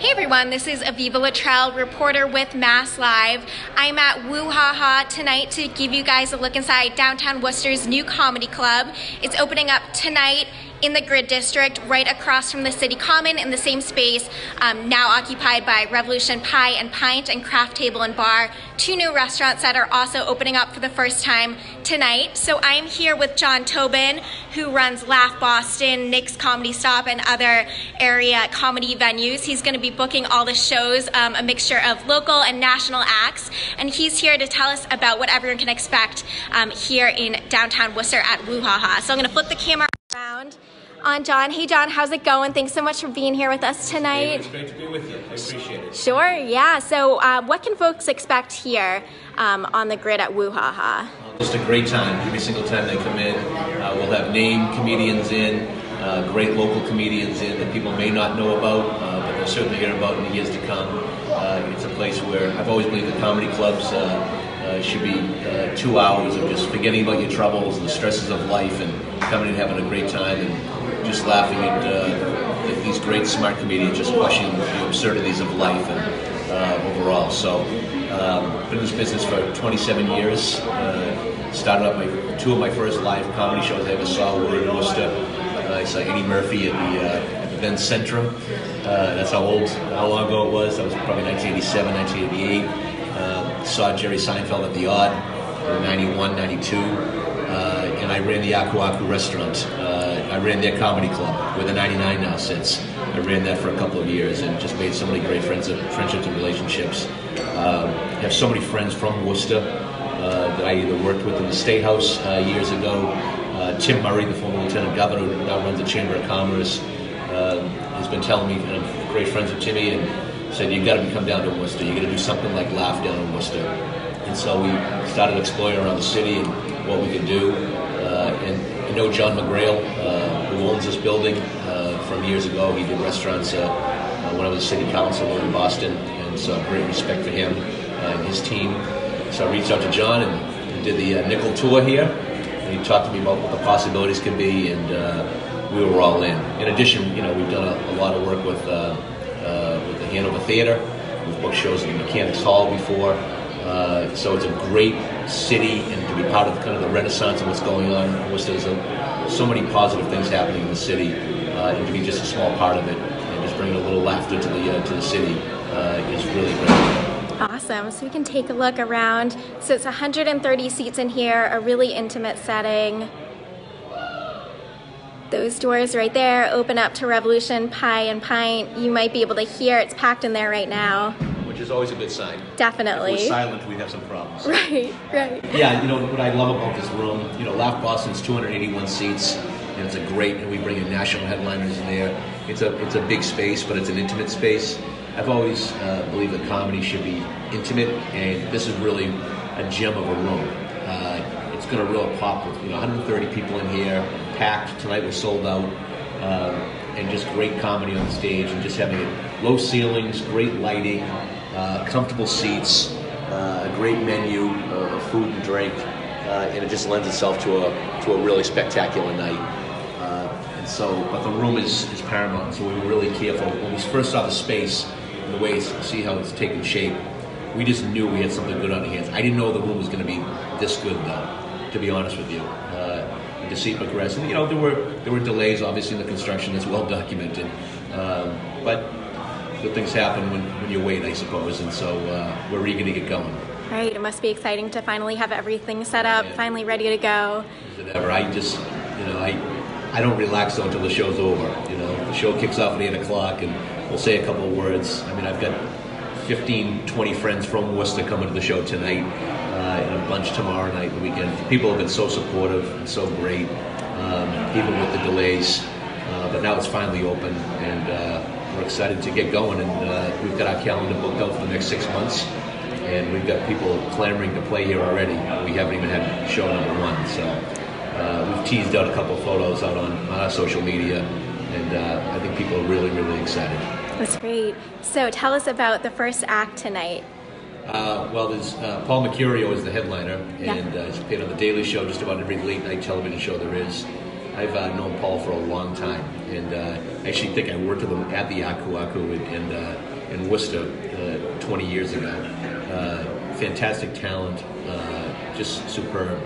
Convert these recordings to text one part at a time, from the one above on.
Hey everyone, this is Aviva Luttrell, reporter with MassLive. I'm at WooHaHa tonight to give you guys a look inside downtown Worcester's new comedy club. It's opening up tonight in the Grid District, right across from the City Common in the same space, now occupied by Revolution Pie and Pint and Craft Table and Bar, two new restaurants that are also opening up for the first time tonight. So I'm here with John Tobin, who runs Laugh Boston, Nick's Comedy Stop, and other area comedy venues. He's going to be booking all the shows, a mixture of local and national acts, and he's here to tell us about what everyone can expect here in downtown Worcester at WooHaHa. So I'm going to flip the camera around on John. Hey John, how's it going? Thanks so much for being here with us tonight. It's great to be with you. I appreciate it. Sure, yeah. So what can folks expect here on the grid at WooHaHa? Just a great time. Every single time they come in, we'll have named comedians in, great local comedians in that people may not know about, but they'll certainly hear about in the years to come. It's a place where I've always believed that comedy clubs should be 2 hours of just forgetting about your troubles and the stresses of life and coming and having a great time and just laughing at these great smart comedians just pushing the absurdities of life and overall. So been in this business for 27 years. Started up two of my first live comedy shows I ever saw were in Worcester. I saw Eddie Murphy at the then Centrum. That's how long ago it was. That was probably 1987, 1988. Saw Jerry Seinfeld at the Odd in 91, 92, and I ran the Aku Aku restaurant. I ran their comedy club, where the 99 now sits. I ran that for a couple of years and just made so many great friendships and relationships. Have so many friends from Worcester that I either worked with in the State House years ago. Tim Murray, the former Lieutenant Governor, who now runs the Chamber of Commerce, has been telling me, and I'm great friends with Timmy, and said, you got to come down to Worcester. You got to do something like Laugh down in Worcester. And so we started exploring around the city and what we could do. And I know John McGrail, who owns this building from years ago. He did restaurants when I was a city councilor in Boston, and so great respect for him and his team. So I reached out to John and did the nickel tour here. And he talked to me about what the possibilities could be, and we were all in. In addition, we've done a lot of work with the Hanover Theater. We've booked shows at the Mechanics Hall before. So it's a great city, and to be part of kind of the renaissance of what's going on in Worcester. There's so many positive things happening in the city, and to be just a small part of it and just bringing a little laughter to the city is really great. Awesome. So we can take a look around. So it's 130 seats in here, a really intimate setting. Those doors right there open up to Revolution Pie and Pint. You might be able to hear it's packed in there right now. Which is always a good sign. Definitely. If we're silent, we'd have some problems. Right. Yeah, what I love about this room, Laugh Boston's 281 seats, and it's a great, and we bring in national headliners in there. It's a big space, but it's an intimate space. I've always believed that comedy should be intimate, and this is really a gem of a room. It's going to really pop with 130 people in here, packed. Tonight was sold out, and just great comedy on stage, and just having low ceilings, great lighting, comfortable seats, a great menu of food and drink, and it just lends itself to a really spectacular night. And so, but the room is paramount, so we were really careful. When we first saw the space and the way see how it's taken shape, we just knew we had something good on our hands. I didn't know the room was going to be this good, though, to be honest with you. And to see it progress, and there were delays, obviously, in the construction. That's well documented, but good things happen when you wait, I suppose. And so we're eager to get going. Right. It must be exciting to finally have everything set up, finally ready to go. Is it ever? I just, I don't relax though until the show's over. The show kicks off at 8 o'clock, and we'll say a couple of words. I mean, I've got 15, 20 friends from Worcester coming to the show tonight, and a bunch tomorrow night and the weekend. People have been so supportive and so great, even with the delays. But now it's finally open, and we're excited to get going. And we've got our calendar booked out for the next 6 months, and we've got people clamoring to play here already. We haven't even had show number one, so we've teased out a couple of photos out on our social media, and I think people are really, really excited. That's great. So tell us about the first act tonight. Well, there's Paul Mercurio is the headliner, and he's appeared on The Daily Show, just about every late night television show there is. I've known Paul for a long time, and I actually think I worked with him at the Aku in Worcester 20 years ago. Fantastic talent, just superb.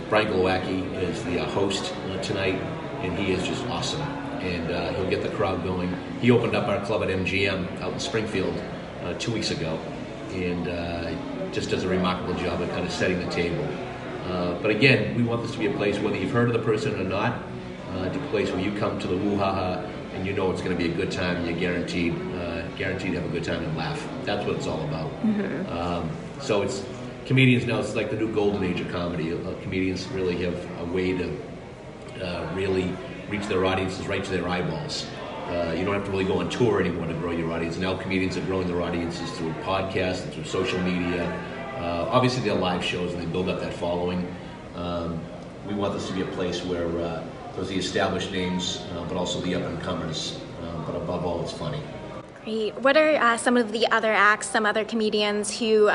Brian Glowacki is the host tonight, and he is just awesome. And he'll get the crowd going. He opened up our club at MGM out in Springfield 2 weeks ago, and just does a remarkable job of kind of setting the table. But again, we want this to be a place, whether you've heard of the person or not, to a place where you come to the WooHaHa and you know it's going to be a good time, and you're guaranteed to have a good time and laugh. That's what it's all about. So it's comedians now, it's like the new golden age of comedy. Comedians really have a way to really reach their audiences right to their eyeballs. You don't have to really go on tour anymore to grow your audience. Now comedians are growing their audiences through podcasts and through social media. Obviously they're live shows and they build up that following. We want this to be a place where there's the established names, but also the up-and-comers. But above all, it's funny. Great. What are some of the other acts, some other comedians who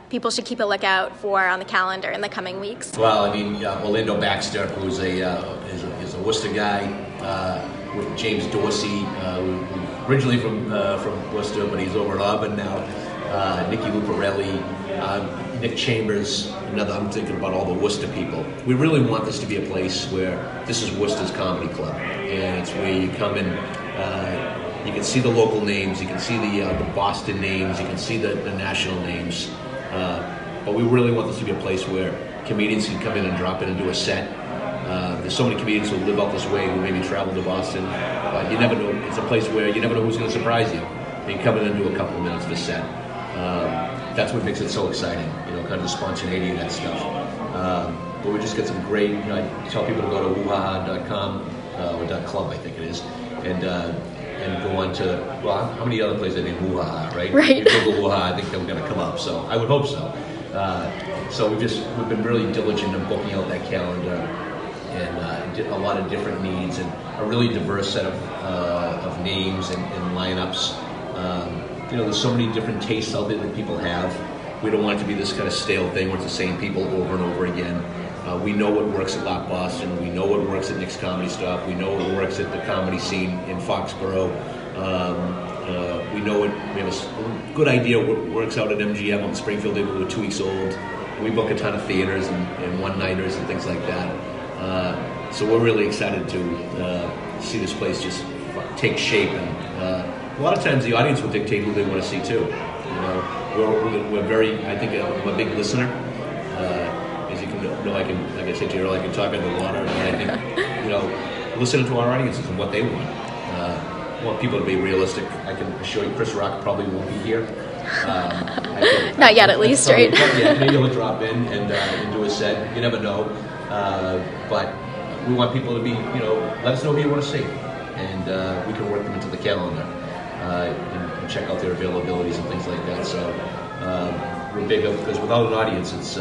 people should keep a lookout for on the calendar in the coming weeks? Well, I mean, Orlando Baxter, who's is a Worcester guy, with James Dorsey, who's originally from Worcester, but he's over in Auburn now. Nikki Luparelli, Nick Chambers, I'm thinking about all the Worcester people. We really want this to be a place where this is Worcester's comedy club, and it's where you come in. You can see the local names, you can see the Boston names, you can see the national names. But we really want this to be a place where comedians can come in and drop in and do a set. There's so many comedians who live out this way who maybe travel to Boston, but you never know. It's a place where you never know who's going to surprise you. You can come in and do a couple of minutes of a set. That's what makes it so exciting, kind of the spontaneity of that stuff. But we just get some great, I tell people to go to WooHaHa.com, or .club, I think it is, and go on to, well, how many other places are named WooHaHa, right? Right. If you Google WooHaHa, I think they're going to come up, so I would hope so. So we've been really diligent in booking out that calendar, and a lot of different needs, and a really diverse set of names and lineups. There's so many different tastes out there that people have. We don't want it to be this kind of stale thing where it's the same people over and over again. We know what works at Lock Boston. We know what works at Nick's Comedy Stop. We know what works at the comedy scene in Foxborough. We know we have a good idea what works out at MGM in Springfield. We're 2 weeks old. We book a ton of theaters and one-nighters and things like that. So we're really excited to see this place just take shape. And a lot of times the audience will dictate who they want to see too. We're very, I think I'm a big listener. As you can know, like I said to you earlier, I can talk in the water, and I think, listening to our audiences and what they want. I want people to be realistic. I can assure you Chris Rock probably won't be here. Not yet, at least, right? Yeah, maybe he'll drop in and do a set. You never know. But we want people to be, let us know who you want to see. And we can work them into the calendar and check out their availabilities and things like that. So we're big up, because without an audience, it's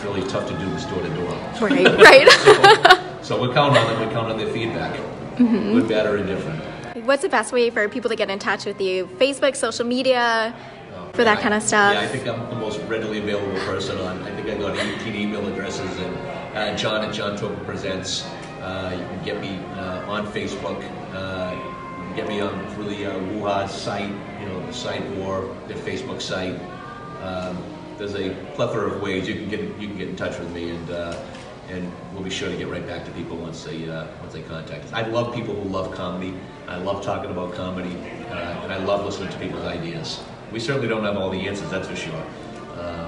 really tough to do this door to door. Right. So we're counting on them. We count on their feedback. Good, bad, or indifferent. What's the best way for people to get in touch with you? Facebook, social media, for that kind of stuff? Yeah, I think I'm the most readily available person on. I think I got 18 email addresses, and John at John Tobin Presents. You can get me on Facebook. You can get me on through the WooHaHa site, the site, or the Facebook site. There's a plethora of ways you can get in touch with me, and we'll be sure to get right back to people once they contact us. I love people who love comedy. I love talking about comedy, and I love listening to people's ideas. We certainly don't have all the answers, that's for sure,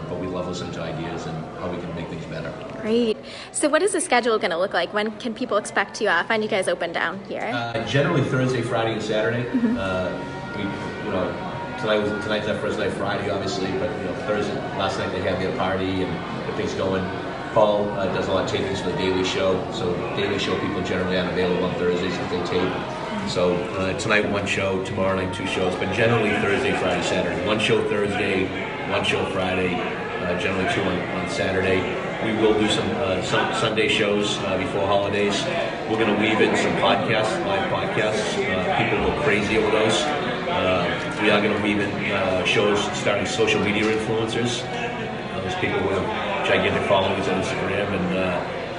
but we love listening to ideas and how we can make things better. Great. So what is the schedule going to look like? When can people expect to find you guys open down here? Generally Thursday, Friday, and Saturday. Tonight's our first night, Friday, obviously, but Thursday, last night they had their party and get things going. Paul does a lot of tapings for the Daily Show, so Daily Show people generally aren't available on Thursdays because they tape. So tonight 1 show, tomorrow night 2 shows, but generally Thursday, Friday, Saturday. 1 show Thursday, 1 show Friday, generally 2 on Saturday. We will do some Sunday shows before holidays. We're going to weave in some podcasts, live podcasts. People go crazy over those. We are going to weave in shows starting social media influencers. Those people with gigantic followings on Instagram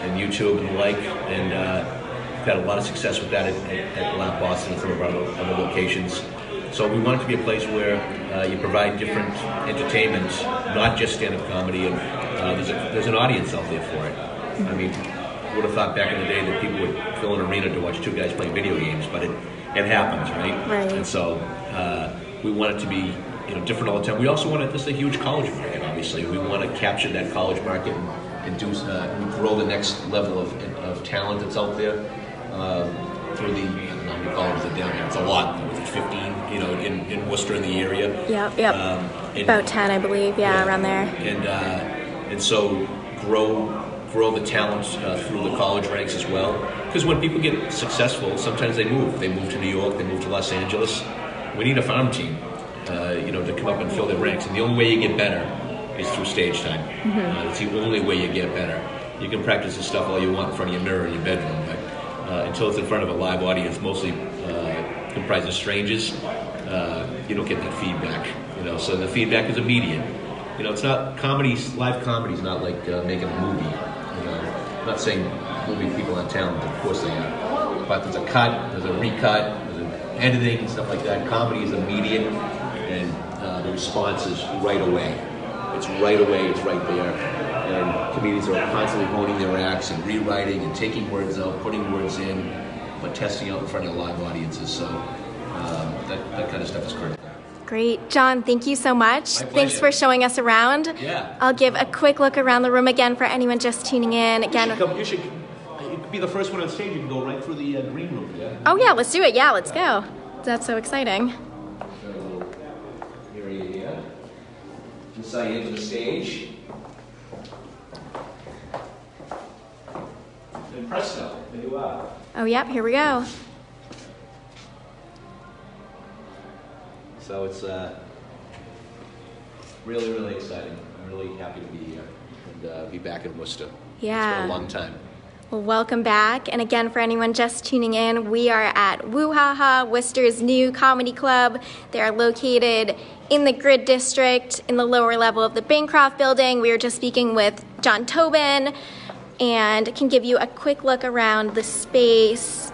and YouTube and the like. And We've had a lot of success with that at Laugh Boston and some of our other locations. So we want it to be a place where you provide different entertainment, not just stand-up comedy, and there's an audience out there for it. I mean, would have thought back in the day that people would fill an arena to watch two guys playing video games, but it happens, right? Right. And so we want it to be different all the time. We also want this is a huge college market, obviously. We want to capture that college market and grow the next level of talent that's out there through the, I don't know how many colleges are down here. It's a lot. It's 15, in Worcester in the area. Yep. About 10, I believe. Yeah, around there. And so grow the talent through the college ranks as well. Because when people get successful, sometimes they move. They move to New York. They move to Los Angeles. We need a farm team, to come up and fill their ranks. And the only way you get better is through stage time. It's the only way you get better. You can practice this stuff all you want in front of your mirror in your bedroom, but until it's in front of a live audience, mostly comprised of strangers, you don't get that feedback. So the feedback is immediate. It's not live comedy is not like making a movie. I'm not saying movie people aren't talented, of course they are. But there's a cut, there's a recut, there's an editing and stuff like that. Comedy is immediate, and the response is right away. It's right away, it's right there. And comedians are constantly honing their acts and rewriting and taking words out, putting words in, but testing out in front of live audiences. So that kind of stuff is critical. Great. John, thank you so much. Thanks for showing us around. Yeah. I'll give a quick look around the room again for anyone just tuning in. Again, you should be the first one on stage. You can go right through the green room. Yeah. Oh yeah, let's do it. Yeah, let's go. That's so exciting. So here he is. Inside into the stage. And presto, there you are. Oh yep, here we go. So it's really, really exciting. I'm really happy to be here and be back in Worcester. Yeah. It's been a long time. Well, welcome back. And again, for anyone just tuning in, we are at WooHaHa, Worcester's new comedy club. They are located in the Grid District in the lower level of the Bancroft building. We were just speaking with John Tobin and can give you a quick look around the space.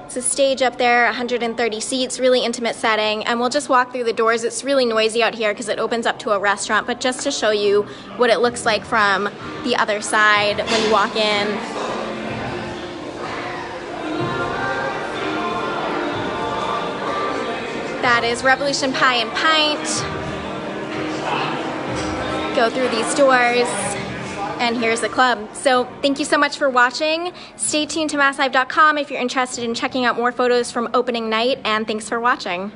It's a stage up there, 130 seats, really intimate setting, and we'll just walk through the doors. It's really noisy out here because it opens up to a restaurant, but just to show you what it looks like from the other side when you walk in. That is Revolution Pie and Pint. Go through these doors. And here's the club. So thank you so much for watching. Stay tuned to MassLive.com if you're interested in checking out more photos from opening night, and thanks for watching.